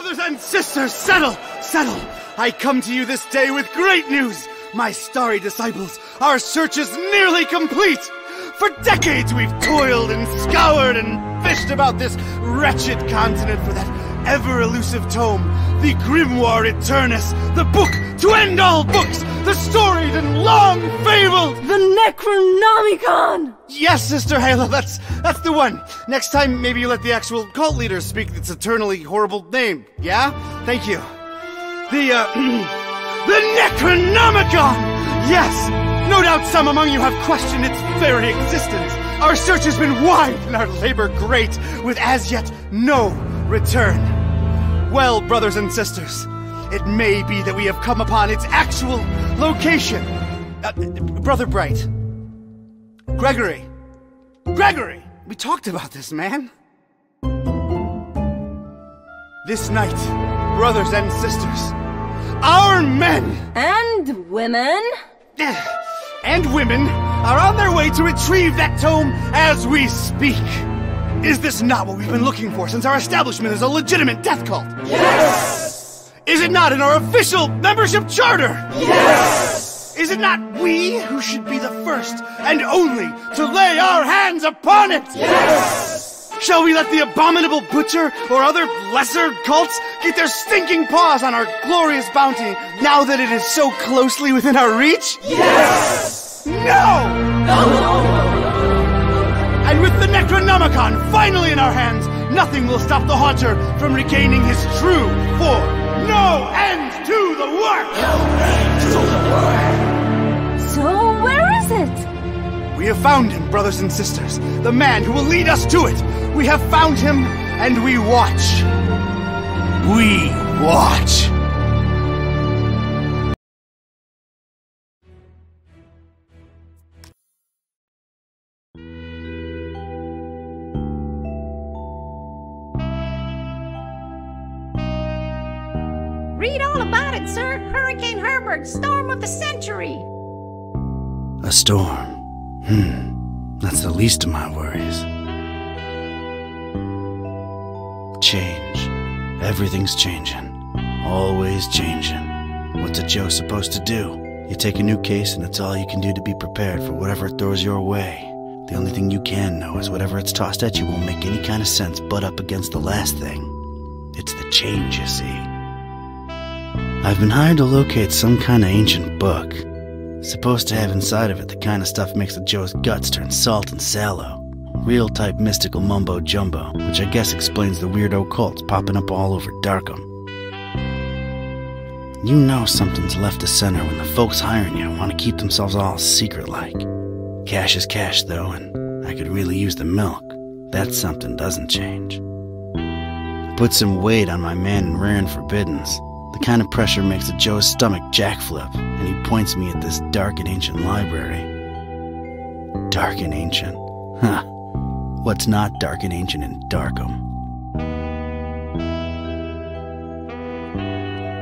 Brothers and sisters, settle! Settle! I come to you this day with great news! My starry disciples, our search is nearly complete! For decades we've toiled and scoured and fished about this wretched continent for that ever-elusive tome, the Grimoire Eternus, the book to end all books, the storied and long-fabled... The Necronomicon! Yes, Sister Halo, that's the one. Next time, maybe you let the actual cult leader speak its eternally horrible name, yeah? Thank you. The Necronomicon! Yes! No doubt some among you have questioned its very existence. Our search has been wide and our labor great, with as yet no return. Well, brothers and sisters, it may be that we have come upon its actual location. Brother Bright. Gregory, we talked about this, man. This night, brothers and sisters, our men and women are on their way to retrieve that tome as we speak. Is this not what we've been looking for since our establishment is a legitimate death cult? Yes! Is it not in our official membership charter? Yes! Is it not we who should be the first and only to lay our hands upon it? Yes! Shall we let the abominable butcher or other lesser cults get their stinking paws on our glorious bounty now that it is so closely within our reach? Yes! No! And with the Necronomicon finally in our hands, nothing will stop the Haunter from regaining his true form. No end to the work! No end to the work! So where is it? We have found him, brothers and sisters. The man who will lead us to it. We have found him, and we watch. We watch. Read all about it, sir. Hurricane Herbert, storm of the century. A storm. That's the least of my worries. Change. Everything's changing. Always changing. What's a Joe supposed to do? You take a new case and it's all you can do to be prepared for whatever it throws your way. The only thing you can know is whatever it's tossed at you won't make any kind of sense butt up against the last thing. It's the change, you see. I've been hired to locate some kind of ancient book. Supposed to have inside of it the kind of stuff makes a Joe's guts turn salt and sallow. Real type mystical mumbo-jumbo, which I guess explains the weirdo cults popping up all over Darkham. You know something's left of center when the folks hiring you want to keep themselves all secret-like. Cash is cash, though, and I could really use the milk. That something doesn't change. I put some weight on my man in rare and forbiddens. The kind of pressure makes a Joe's stomach jackflip, and he points me at this dark and ancient library. Dark and ancient? Huh. What's not dark and ancient in Darkham?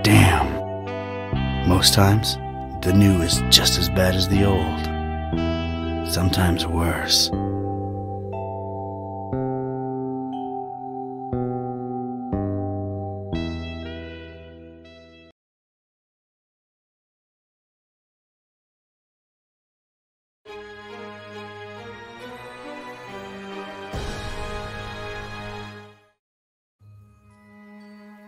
Damn. Most times, the new is just as bad as the old. Sometimes worse.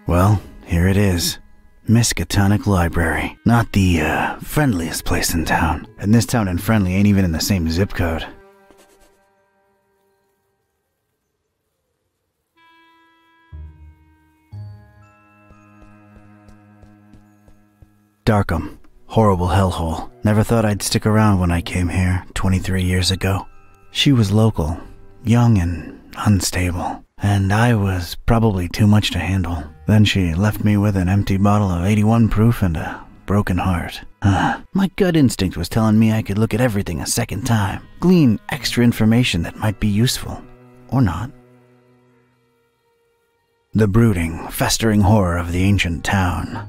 Well, here it is. Miskatonic Library. Not the, friendliest place in town. And this town and Friendly ain't even in the same zip code. Darkham. Horrible hellhole. Never thought I'd stick around when I came here 23 years ago. She was local, young and unstable. And I was probably too much to handle. Then she left me with an empty bottle of 81 proof and a broken heart. My gut instinct was telling me I could look at everything a second time, glean extra information that might be useful, or not. The brooding, festering horror of the ancient town.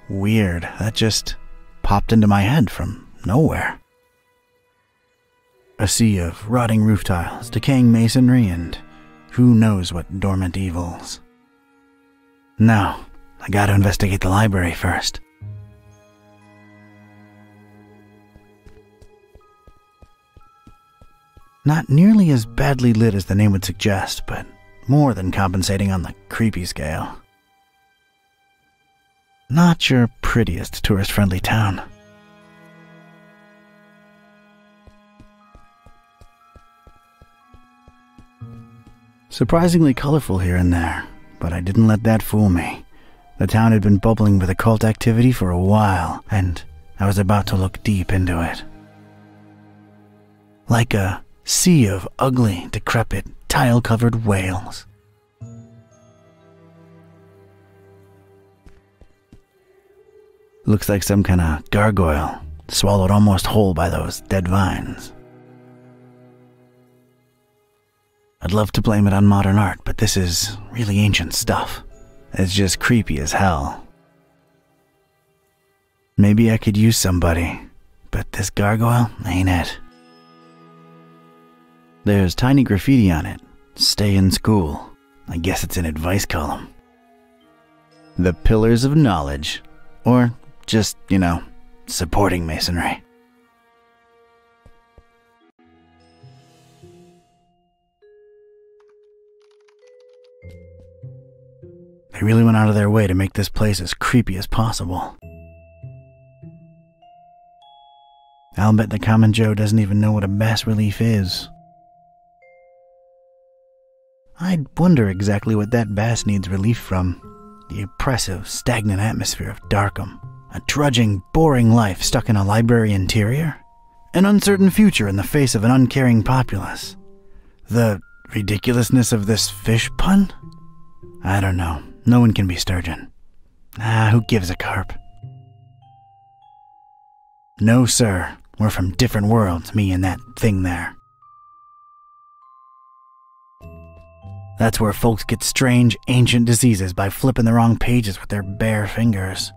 Weird, that just popped into my head from nowhere. A sea of rotting roof tiles, decaying masonry, and who knows what dormant evils. Now, I gotta investigate the library first. Not nearly as badly lit as the name would suggest, but more than compensating on the creepy scale. Not your prettiest tourist-friendly town. Surprisingly colorful here and there, but I didn't let that fool me. The town had been bubbling with occult activity for a while, and I was about to look deep into it. Like a sea of ugly, decrepit, tile-covered whales. Looks like some kind of gargoyle, swallowed almost whole by those dead vines. I'd love to blame it on modern art, but this is really ancient stuff. It's just creepy as hell. Maybe I could use somebody, but this gargoyle ain't it. There's tiny graffiti on it. Stay in school. I guess it's an advice column. The Pillars of Knowledge. Or just, supporting masonry. They really went out of their way to make this place as creepy as possible. I'll bet the common Joe doesn't even know what a bas relief is. I'd wonder exactly what that bass needs relief from. The oppressive, stagnant atmosphere of Darkham. A trudging, boring life stuck in a library interior. An uncertain future in the face of an uncaring populace. The ridiculousness of this fish pun? I don't know. No one can be Sturgeon. Who gives a carp? No, sir. We're from different worlds, me and that thing there. That's where folks get strange, ancient diseases by flipping the wrong pages with their bare fingers.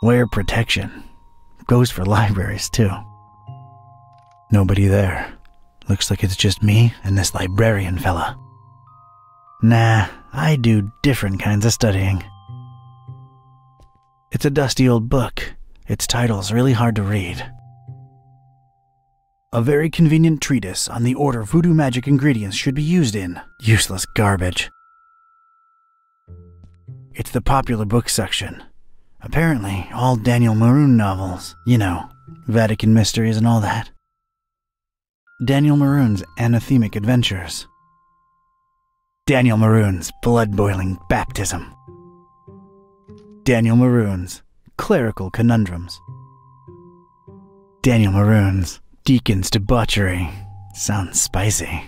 Wear protection. Goes for libraries, too. Nobody there. Looks like it's just me and this librarian fella. Nah, I do different kinds of studying. It's a dusty old book. Its title's really hard to read. A very convenient treatise on the order voodoo magic ingredients should be used in. Useless garbage. It's the popular book section. Apparently, all Daniel Maroon novels. Vatican mysteries and all that. Daniel Maroon's anathemic adventures. Daniel Maroon's blood-boiling baptism. Daniel Maroon's clerical conundrums. Daniel Maroon's deacon's debauchery. Sounds spicy.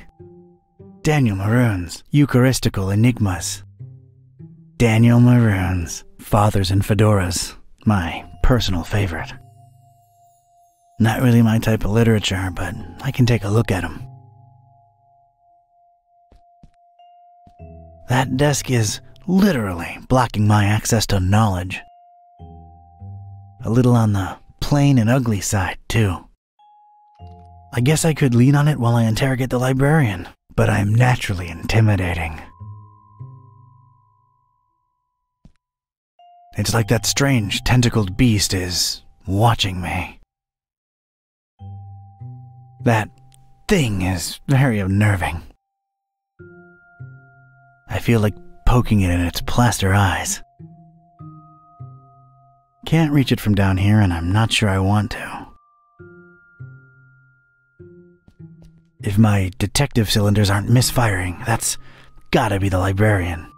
Daniel Maroon's Eucharistical enigmas. Daniel Maroon's Fathers in Fedoras. My personal favorite. Not really my type of literature, but I can take a look at them. That desk is literally blocking my access to knowledge. A little on the plain and ugly side, too. I guess I could lean on it while I interrogate the librarian, but I'm naturally intimidating. It's like that strange, tentacled beast is watching me. That thing is very unnerving. I feel like poking it in its plaster eyes. Can't reach it from down here, and I'm not sure I want to. If my detective cylinders aren't misfiring, that's gotta be the librarian.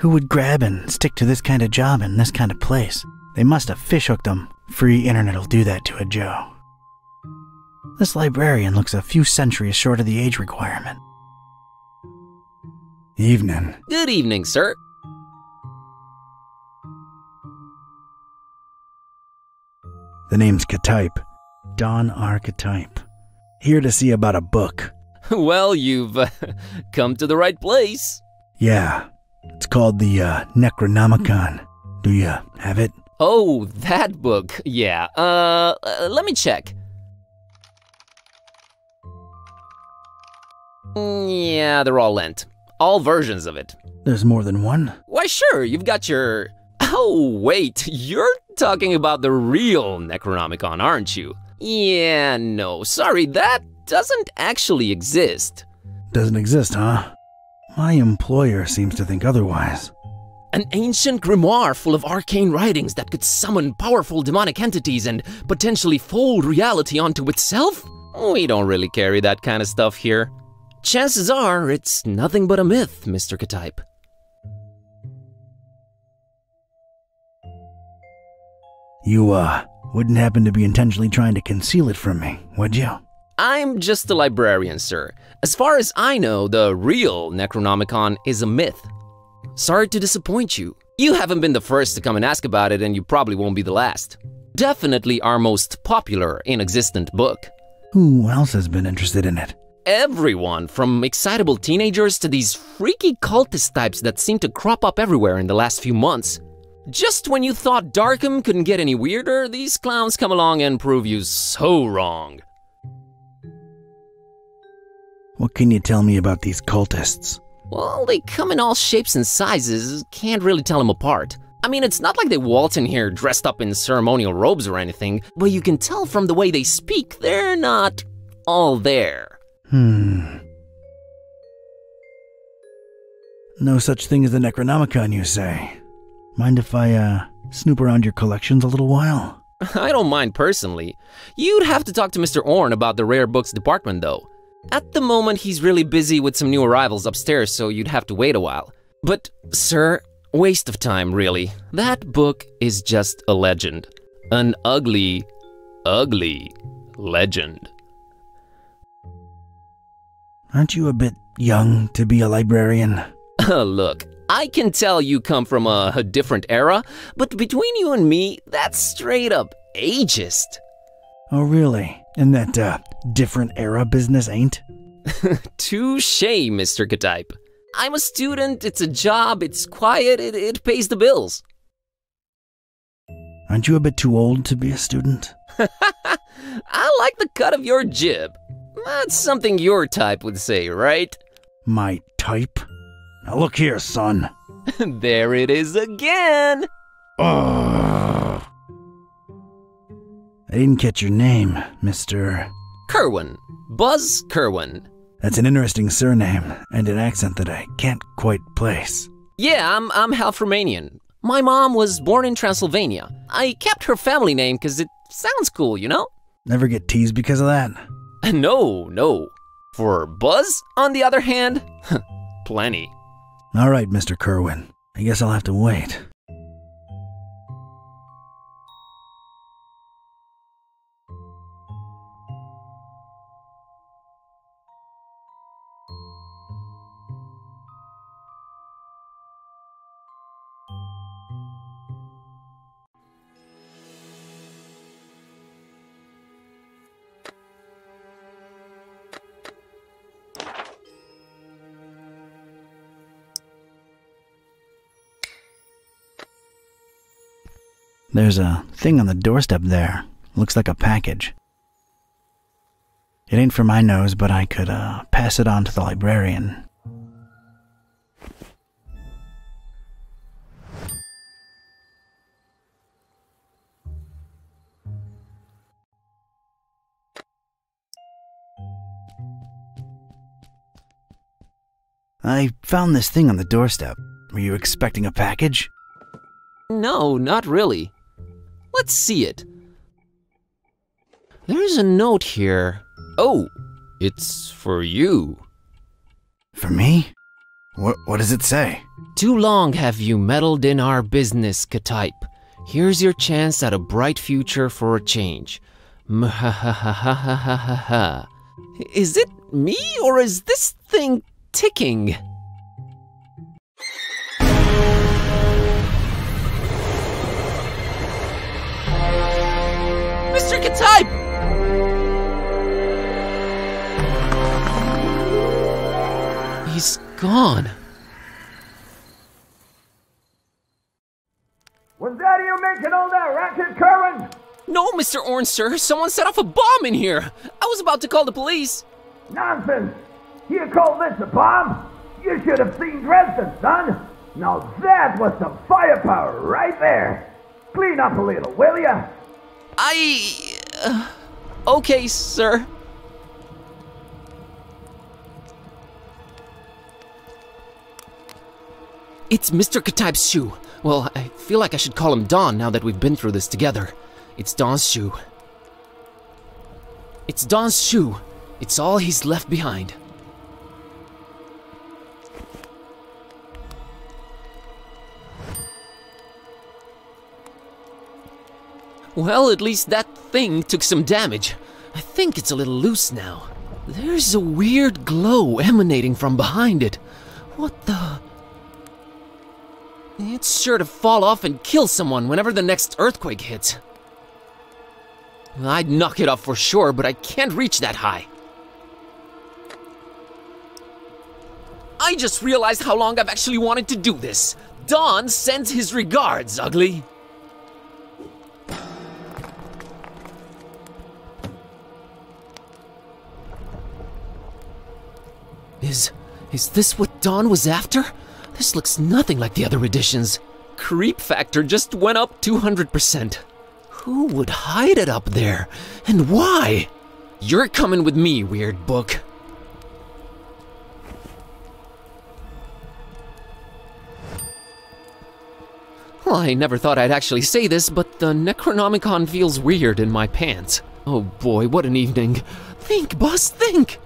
Who would grab and stick to this kind of job in this kind of place? They must have fishhooked them. Free internet'll do that to a Joe. This librarian looks a few centuries short of the age requirement. Evening. Good evening, sir. The name's Ktype. Don Archetype. Here to see about a book. Well, you've come to the right place. Yeah, it's called the Necronomicon. Do you have it? Oh, that book. Yeah. Let me check. Yeah, they're all lent. All versions of it. There's more than one? Why sure, you've got your... Oh wait, you're talking about the real Necronomicon, aren't you? Yeah, no, sorry, that doesn't actually exist. Doesn't exist, huh? My employer seems to think otherwise. An ancient grimoire full of arcane writings that could summon powerful demonic entities and potentially fold reality onto itself? We don't really carry that kind of stuff here. Chances are, it's nothing but a myth, Mr. Ktype. You, wouldn't happen to be intentionally trying to conceal it from me, would you? I'm just a librarian, sir. As far as I know, the real Necronomicon is a myth. Sorry to disappoint you. You haven't been the first to come and ask about it, and you probably won't be the last. Definitely our most popular inexistent book. Who else has been interested in it? Everyone, from excitable teenagers to these freaky cultist types that seem to crop up everywhere in the last few months. Just when you thought Darkham couldn't get any weirder, these clowns come along and prove you so wrong. What can you tell me about these cultists? Well, they come in all shapes and sizes, can't really tell them apart. I mean, it's not like they waltz in here dressed up in ceremonial robes or anything, but you can tell from the way they speak, they're not all there. No such thing as the Necronomicon, you say? Mind if I, snoop around your collections a little while? I don't mind personally. You'd have to talk to Mr. Orn about the rare books department, though. At the moment, he's really busy with some new arrivals upstairs, so you'd have to wait a while. But, sir, waste of time, really. That book is just a legend. An ugly, ugly legend. Aren't you a bit young to be a librarian? Look, I can tell you come from a different era, but between you and me, that's straight up ageist. Oh, really? And that, different era business ain't? Touché, Mr. Ktype. I'm a student, it's a job, it's quiet, it pays the bills. Aren't you a bit too old to be a student? I like the cut of your jib. That's something your type would say, right? My type? Now look here, son. There it is again! Ugh. I didn't catch your name, Mr. Kerwin. Buzz Kerwin. That's an interesting surname, and an accent that I can't quite place. Yeah, I'm half Romanian. My mom was born in Transylvania. I kept her family name because it sounds cool, you know? Never get teased because of that? No. For Buzz, on the other hand, plenty. All right, Mr. Kerwin. I guess I'll have to wait. There's a thing on the doorstep there. Looks like a package. It ain't for my nose, but I could, pass it on to the librarian. I found this thing on the doorstep. Were you expecting a package? No, not really. Let's see it. There's a note here. Oh, it's for you. For me? What does it say? Too long have you meddled in our business, Ktype. Here's your chance at a bright future for a change. Mhahahahahaha. Is it me, or is this thing ticking? Mr. Ktype! He's gone. Was that you making all that racket, Kerwin? No, Mr. Orange, sir. Someone set off a bomb in here. I was about to call the police. Nonsense! You call this a bomb? You should have seen Dresden, son. Now that was some firepower right there. Clean up a little, will ya? Okay, sir. It's Mr. Kataib's shoe. Well, I feel like I should call him Don now that we've been through this together. It's Don's shoe. It's Don's shoe. It's all he's left behind. Well, at least that thing took some damage. I think it's a little loose now. There's a weird glow emanating from behind it. What the... It's sure to fall off and kill someone whenever the next earthquake hits. I'd knock it off for sure, but I can't reach that high. I just realized how long I've actually wanted to do this. Don sends his regards, Ugly. Is this what Don was after? This looks nothing like the other editions. Creep factor just went up 200%. Who would hide it up there? And why? You're coming with me, weird book. Well, I never thought I'd actually say this, but the Necronomicon feels weird in my pants. Oh boy, what an evening. Think, boss, think!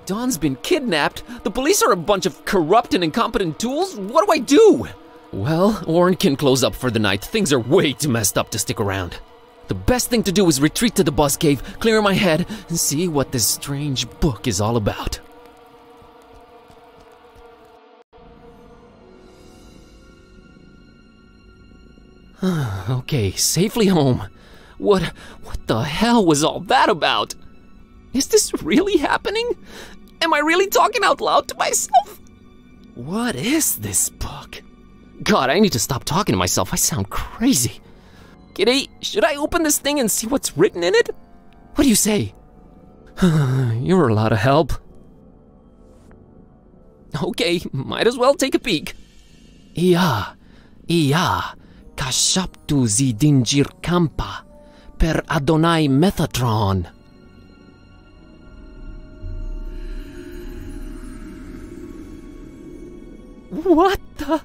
Don's been kidnapped, the police are a bunch of corrupt and incompetent tools, what do I do? Well, Orn can close up for the night, things are way too messed up to stick around. The best thing to do is retreat to the bus cave, clear my head, and see what this strange book is all about. Okay, safely home. What the hell was all that about? Is this really happening? Am I really talking out loud to myself? What is this book? God, I need to stop talking to myself. I sound crazy. Kitty, should I open this thing and see what's written in it? What do you say? You're a lot of help. Okay, might as well take a peek. Ia, kashaptu zidinjir kampa, per Adonai Methatron. What the?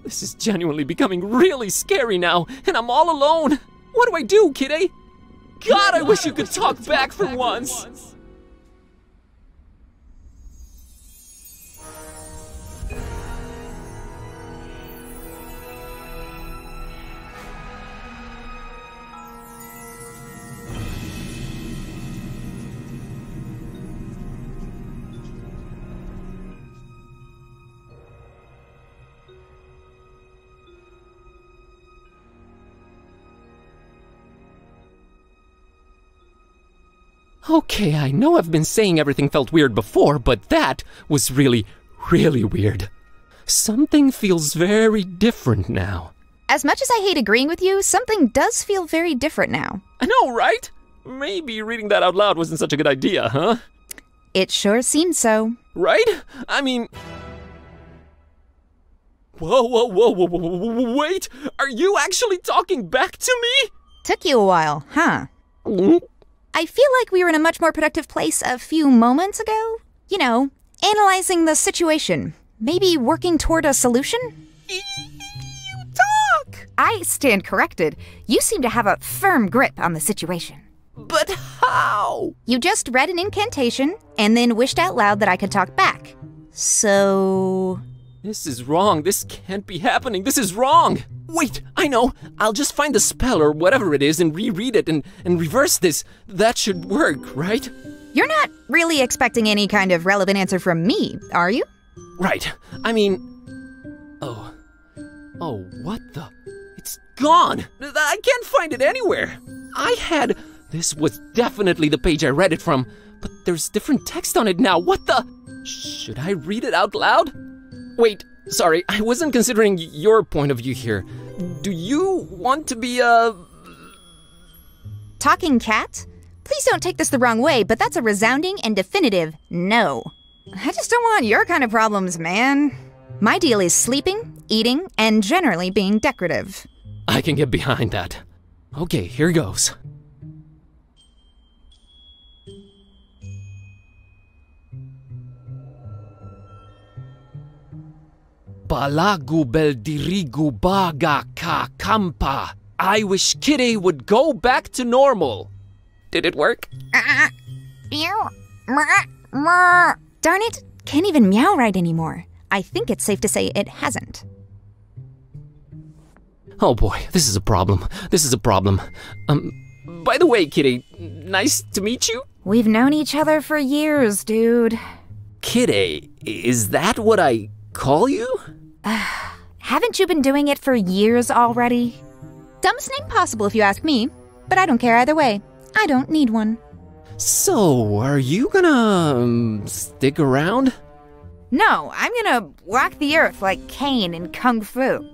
This is genuinely becoming really scary now, and I'm all alone. What do I do, kiddy? God, I wish you could talk back for once. Okay, I know I've been saying everything felt weird before, but that was really, really weird. Something feels very different now. As much as I hate agreeing with you, something does feel very different now. I know, right? Maybe reading that out loud wasn't such a good idea, huh? It sure seems so. Right? I mean... Whoa, wait! Are you actually talking back to me? Took you a while, huh? I feel like we were in a much more productive place a few moments ago. You know, analyzing the situation. Maybe working toward a solution? You talk! I stand corrected. You seem to have a firm grip on the situation. But how? You just read an incantation, and then wished out loud that I could talk back. So... This is wrong. This can't be happening. This is wrong. Wait, I know. I'll just find the spell or whatever it is and reread it and reverse this. That should work, right? You're not really expecting any kind of relevant answer from me, are you? Right. I mean... Oh, what the... It's gone. I can't find it anywhere. This was definitely the page I read it from, but there's different text on it now. What the... Should I read it out loud? Wait, sorry, I wasn't considering your point of view here. Do you want to be a... Talking cat? Please don't take this the wrong way, but that's a resounding and definitive no. I just don't want your kind of problems, man. My deal is sleeping, eating, and generally being decorative. I can get behind that. Okay, here goes. Balagu beldirigu baga ka kampa. I wish Kitty would go back to normal. Did it work? Darn it, can't even meow right anymore. I think it's safe to say it hasn't. Oh boy, this is a problem. This is a problem. By the way, Kitty, nice to meet you. We've known each other for years, dude. Kitty, is that what I call you? Haven't you been doing it for years already? Dumbest name possible if you ask me, but I don't care either way. I don't need one. So, are you gonna stick around? No, I'm gonna walk the earth like Caine in Kung Fu.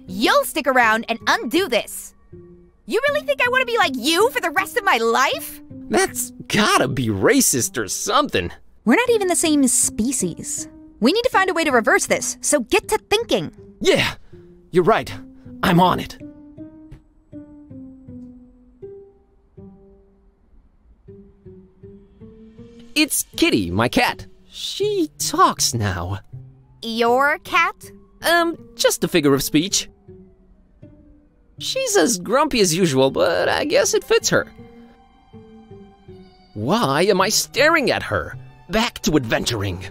You'll stick around and undo this. You really think I want to be like you for the rest of my life? That's gotta be racist or something. We're not even the same species. We need to find a way to reverse this, so get to thinking. Yeah, you're right. I'm on it. It's Kitty, my cat. She talks now. Your cat? Just a figure of speech. She's as grumpy as usual, but I guess it fits her. Why am I staring at her? Back to adventuring.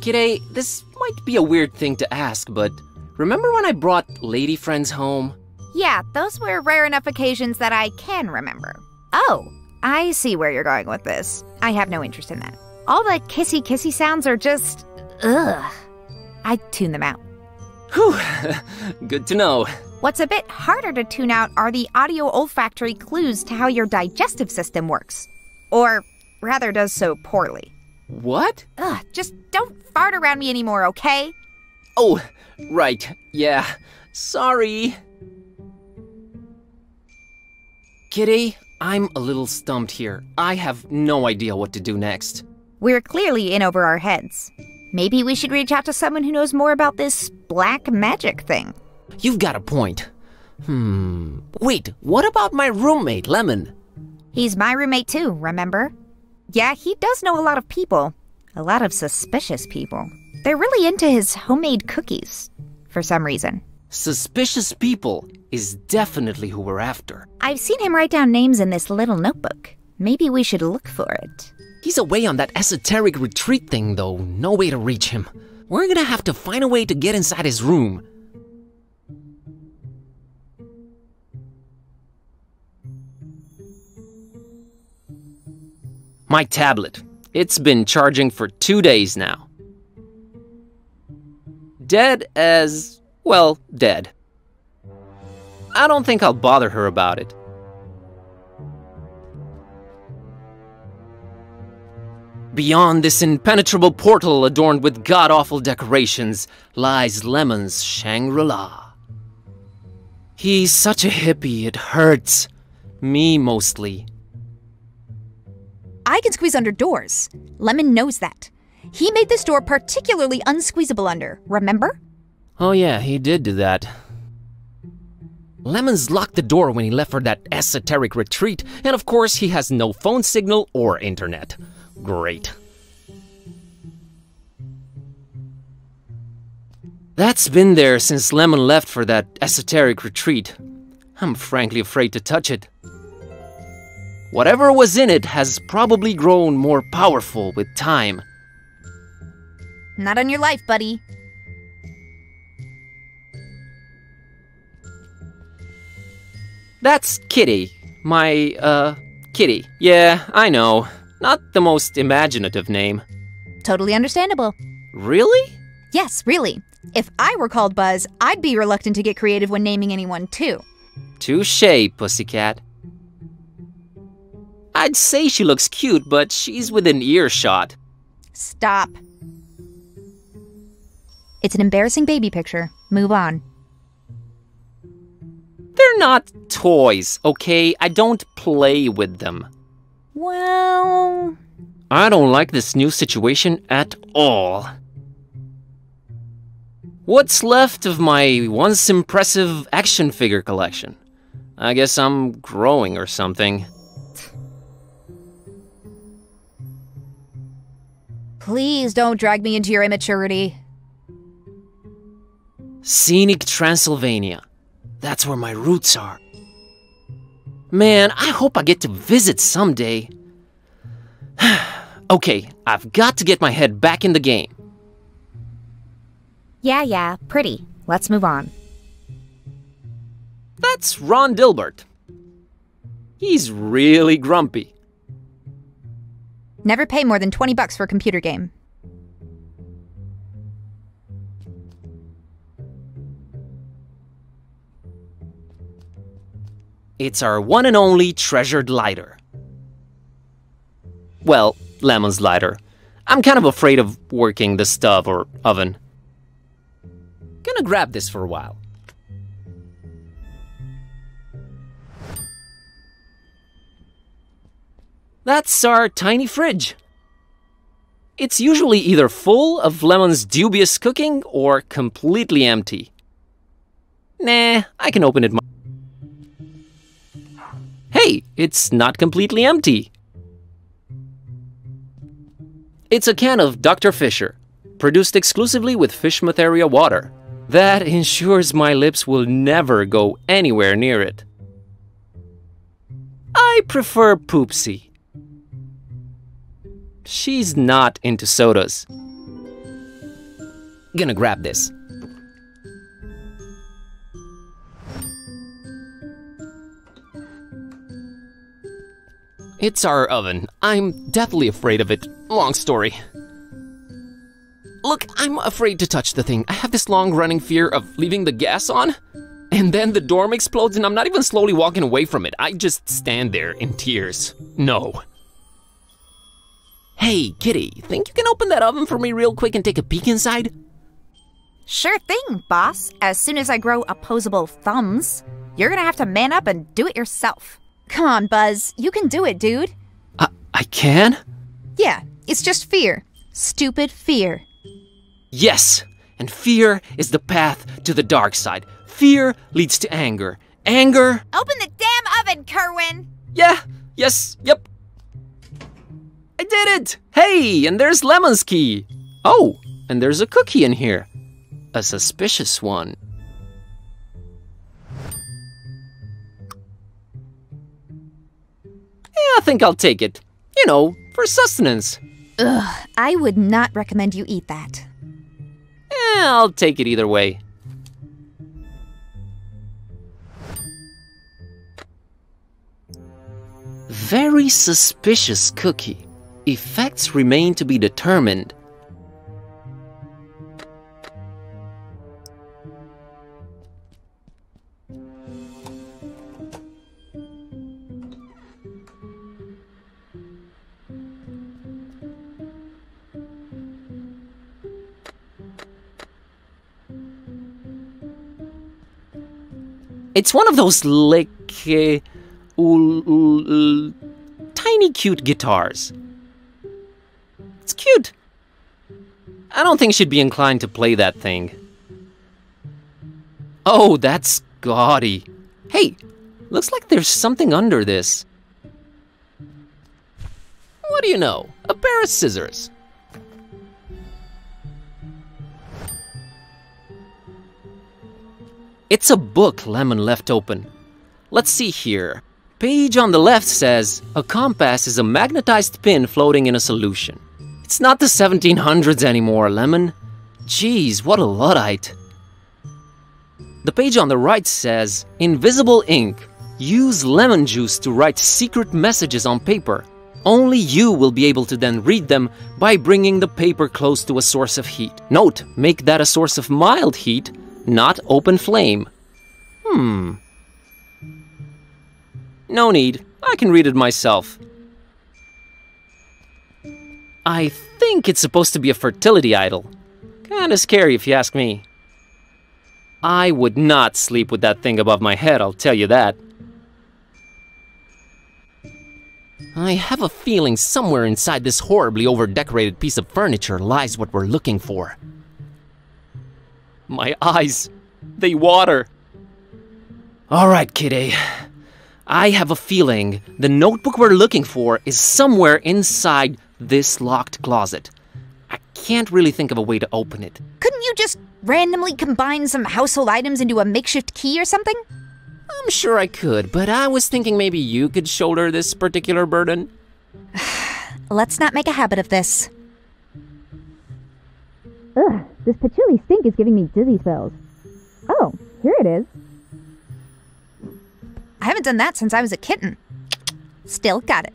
Kitty, this might be a weird thing to ask, but remember when I brought lady friends home? Yeah, those were rare enough occasions that I can remember. Oh, I see where you're going with this. I have no interest in that. All the kissy-kissy sounds are just... ugh. I'd tune them out. Whew, good to know. What's a bit harder to tune out are the audio-olfactory clues to how your digestive system works. Or, rather, does so poorly. What? Ugh, just don't fart around me anymore, okay? Oh, right, yeah. Sorry. Kitty, I'm a little stumped here. I have no idea what to do next. We're clearly in over our heads. Maybe we should reach out to someone who knows more about this black magic thing. You've got a point. Wait, what about my roommate, Lemon? He's my roommate too, remember? Yeah, he does know a lot of people. A lot of suspicious people. They're really into his homemade cookies, for some reason. Suspicious people is definitely who we're after. I've seen him write down names in this little notebook. Maybe we should look for it. He's away on that esoteric retreat thing, though. No way to reach him. We're gonna have to find a way to get inside his room. My tablet. It's been charging for 2 days now. Dead as, well, dead. I don't think I'll bother her about it. Beyond this impenetrable portal adorned with god-awful decorations lies Lemon's Shangri-La. He's such a hippie, it hurts. Me mostly. I can squeeze under doors. Lemon knows that. He made this door particularly unsqueezable under, remember? Oh yeah, he did do that. Lemon's locked the door when he left for that esoteric retreat, and of course he has no phone signal or internet. Great. That's been there since Lemon left for that esoteric retreat. I'm frankly afraid to touch it. Whatever was in it has probably grown more powerful with time. Not on your life, buddy. That's Kitty. My, Kitty. Yeah, I know. Not the most imaginative name. Totally understandable. Really? Yes, really. If I were called Buzz, I'd be reluctant to get creative when naming anyone, too. Touché, pussycat. I'd say she looks cute, but she's within earshot. Stop. It's an embarrassing baby picture. Move on. They're not toys, okay? I don't play with them. Well... I don't like this new situation at all. What's left of my once impressive action figure collection? I guess I'm growing or something. Please don't drag me into your immaturity. Scenic Transylvania. That's where my roots are. Man, I hope I get to visit someday. Okay, I've got to get my head back in the game. Yeah, pretty. Let's move on. That's Ron Dilbert. He's really grumpy. Never pay more than $20 for a computer game. It's our one and only treasured lighter. Well, Lemon's lighter. I'm kind of afraid of working the stove or oven. Gonna grab this for a while. That's our tiny fridge. It's usually either full of Lemon's dubious cooking or completely empty. Nah, I can open it. Hey, it's not completely empty. It's a can of Dr. Fisher, produced exclusively with Fishmatheria water. That ensures my lips will never go anywhere near it. I prefer Poopsie. She's not into sodas. Gonna grab this. It's our oven. I'm deathly afraid of it. Long story. Look, I'm afraid to touch the thing. I have this long-running fear of leaving the gas on, and then the dorm explodes and I'm not even slowly walking away from it. I just stand there in tears. No. Hey, kitty, think you can open that oven for me real quick and take a peek inside? Sure thing, boss. As soon as I grow opposable thumbs, you're gonna have to man up and do it yourself. Come on, Buzz. You can do it, dude. I can? Yeah, it's just fear. Stupid fear. Yes, and fear is the path to the dark side. Fear leads to anger. Anger... Open the damn oven, Kerwin! Yeah, yes, yep. I did it! Hey, and there's Lemon's key. Oh, and there's a cookie in here. A suspicious one. Yeah, I think I'll take it. You know, for sustenance. Ugh, I would not recommend you eat that. I'll take it either way. Very suspicious cookie. Effects remain to be determined. It's one of those, like, tiny cute guitars. It's cute. I don't think she'd be inclined to play that thing. Oh, that's gaudy. Hey, looks like there's something under this. What do you know? A pair of scissors. It's a book Lemon left open. Let's see here. Page on the left says, a compass is a magnetized pin floating in a solution. It's not the 1700s anymore, Lemon. Jeez, what a Luddite. The page on the right says, invisible ink. Use lemon juice to write secret messages on paper. Only you will be able to then read them by bringing the paper close to a source of heat. Note, make that a source of mild heat, not open flame. No need. I can read it myself. I think it's supposed to be a fertility idol. Kinda scary if you ask me. I would not sleep with that thing above my head, I'll tell you that. I have a feeling somewhere inside this horribly over-decorated piece of furniture lies what we're looking for. My eyes, they water. All right, kiddy. I have a feeling the notebook we're looking for is somewhere inside this locked closet. I can't really think of a way to open it. Couldn't you just randomly combine some household items into a makeshift key or something? I'm sure I could, but I was thinking maybe you could shoulder this particular burden. Let's not make a habit of this. Ugh, this patchouli stink is giving me dizzy spells. Oh, here it is. I haven't done that since I was a kitten. Still got it.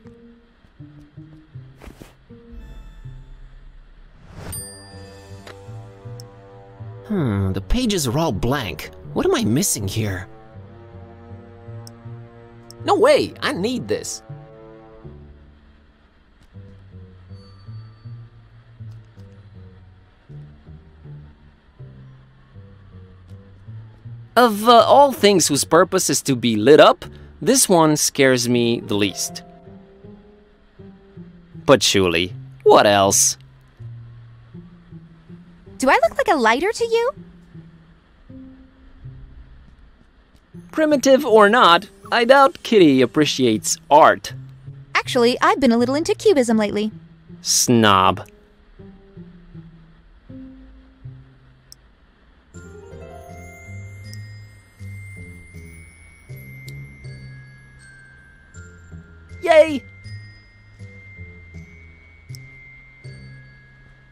The pages are all blank. What am I missing here? No way! I need this. Of all things whose purpose is to be lit up, this one scares me the least. But surely, what else? Do I look like a lighter to you? Primitive or not, I doubt Kitty appreciates art. Actually, I've been a little into cubism lately. Snob. Yay!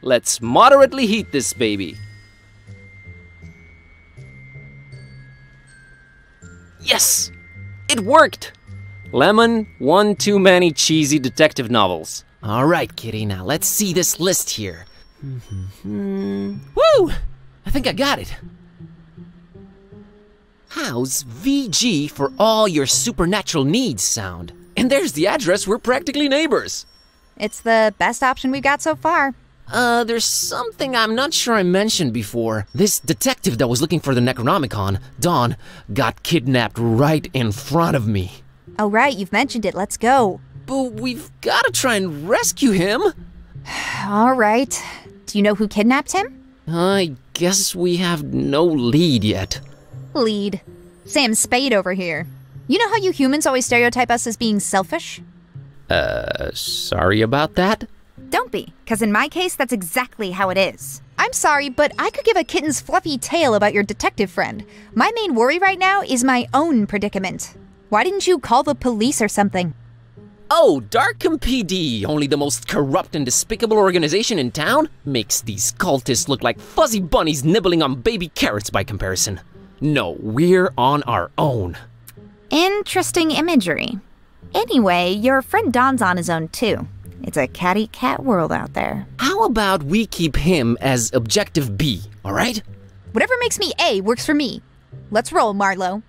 Let's moderately heat this baby. Yes! It worked! Lemon, one too many cheesy detective novels. All right, Kitty, now let's see this list here. Woo! I think I got it. How's VG for all your supernatural needs sound? And there's the address, we're practically neighbors. It's the best option we've got so far. There's something I'm not sure I mentioned before. This detective that was looking for the Necronomicon, Dawn, got kidnapped right in front of me. Oh right, you've mentioned it, let's go. But we've gotta try and rescue him. All right. Do you know who kidnapped him? I guess we have no lead yet. Lead. Sam Spade over here. You know how you humans always stereotype us as being selfish? Sorry about that? Don't be, because in my case, that's exactly how it is. I'm sorry, but I could give a kitten's fluffy tale about your detective friend. My main worry right now is my own predicament. Why didn't you call the police or something? Oh, Darkham PD, only the most corrupt and despicable organization in town, makes these cultists look like fuzzy bunnies nibbling on baby carrots by comparison. No, we're on our own. Interesting imagery. Anyway, your friend Don's on his own too. It's a cat-eat-cat world out there. How about we keep him as objective B, all right? Whatever makes me A works for me. Let's roll, Marlowe.